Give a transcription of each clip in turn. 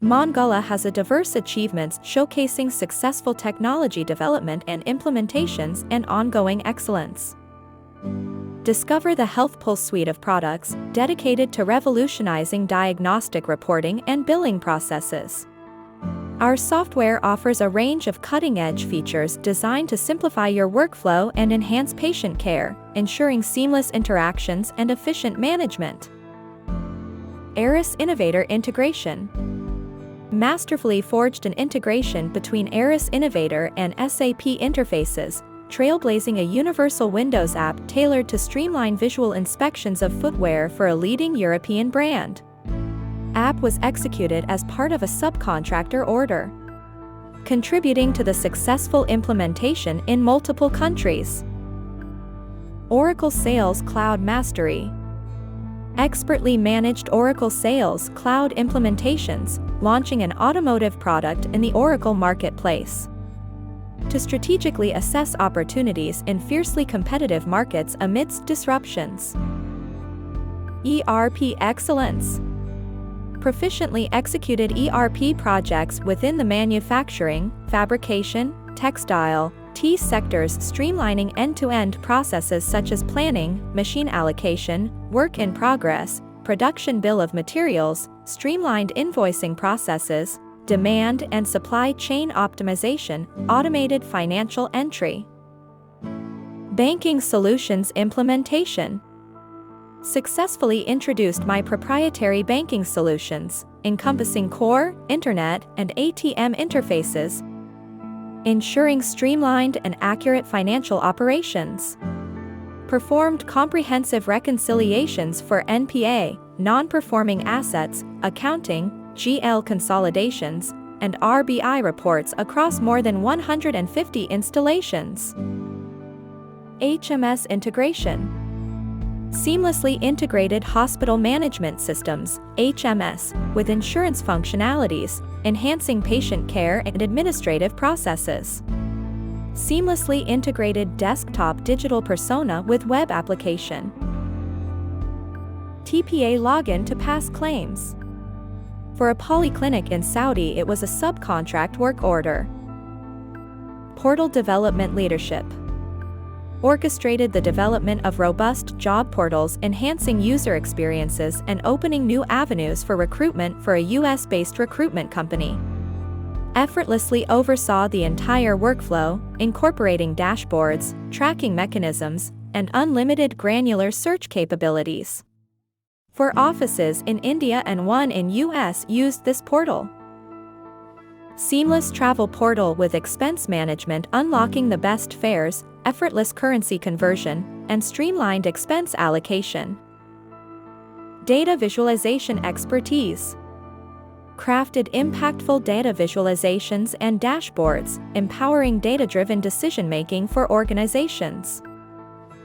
Mangala has a diverse achievements showcasing successful technology development and implementations and ongoing excellence. Discover the Health Pulse suite of products dedicated to revolutionizing diagnostic reporting and billing processes. Our software offers a range of cutting-edge features designed to simplify your workflow and enhance patient care, ensuring seamless interactions and efficient management. Aras Innovator Integration. Masterfully forged an integration between Aras Innovator and SAP interfaces, trailblazing a universal Windows app tailored to streamline visual inspections of footwear for a leading European brand. App was executed as part of a subcontractor order, contributing to the successful implementation in multiple countries. Oracle Sales Cloud Mastery. Expertly managed Oracle Sales Cloud implementations, launching an automotive product in the Oracle marketplace. To strategically assess opportunities in fiercely competitive markets amidst disruptions. ERP Excellence. Proficiently executed ERP projects within the manufacturing, fabrication, textile, TE sectors, streamlining end-to-end processes such as planning, machine allocation, work in progress, production bill of materials, streamlined invoicing processes, demand and supply chain optimization, automated financial entry. Banking Solutions Implementation. Successfully introduced my proprietary banking solutions, encompassing core, internet, and ATM interfaces, ensuring streamlined and accurate financial operations. Performed comprehensive reconciliations for NPA, non-performing assets, accounting, GL consolidations, and RBI reports across more than 150 installations. HMS Integration. Seamlessly integrated hospital management systems, HMS, with insurance functionalities, enhancing patient care and administrative processes. Seamlessly integrated desktop digital persona with web application. TPA login to pass claims. For a polyclinic in Saudi, it was a subcontract work order. Portal development leadership. Orchestrated the development of robust job portals, enhancing user experiences and opening new avenues for recruitment for a US-based recruitment company. Effortlessly oversaw the entire workflow, incorporating dashboards, tracking mechanisms, and unlimited granular search capabilities. 4 offices in India and 1 in US used this portal. Seamless travel portal with expense management, unlocking the best fares, effortless currency conversion, and streamlined expense allocation. Data visualization expertise. Crafted impactful data visualizations and dashboards, empowering data-driven decision-making for organizations.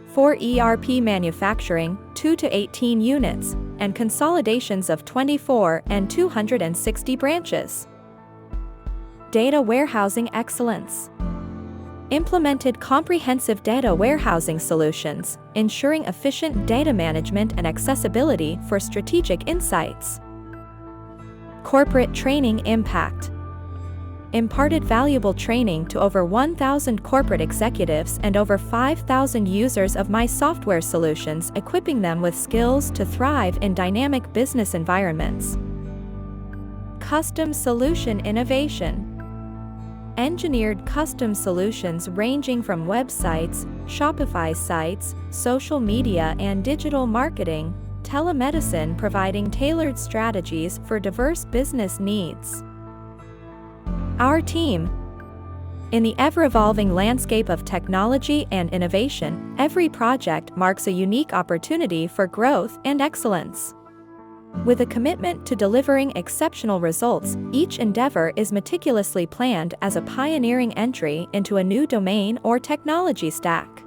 For ERP manufacturing, 2 to 18 units, and consolidations of 24 and 260 branches. Data warehousing excellence. Implemented comprehensive data warehousing solutions, ensuring efficient data management and accessibility for strategic insights. Corporate training impact. Imparted valuable training to over 1,000 corporate executives and over 5,000 users of my software solutions, equipping them with skills to thrive in dynamic business environments. Custom solution innovation. Engineered custom solutions ranging from websites, Shopify sites, social media and digital marketing, Tele-Medicine, providing tailored strategies for diverse business needs. Our team. In the ever-evolving landscape of technology and innovation, every project marks a unique opportunity for growth and excellence. With a commitment to delivering exceptional results, each endeavor is meticulously planned as a pioneering entry into a new domain or technology stack.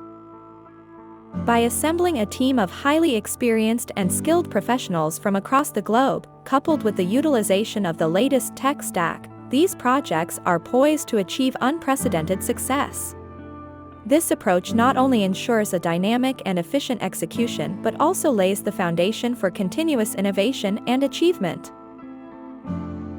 By assembling a team of highly experienced and skilled professionals from across the globe, coupled with the utilization of the latest tech stack, these projects are poised to achieve unprecedented success. This approach not only ensures a dynamic and efficient execution but also lays the foundation for continuous innovation and achievement.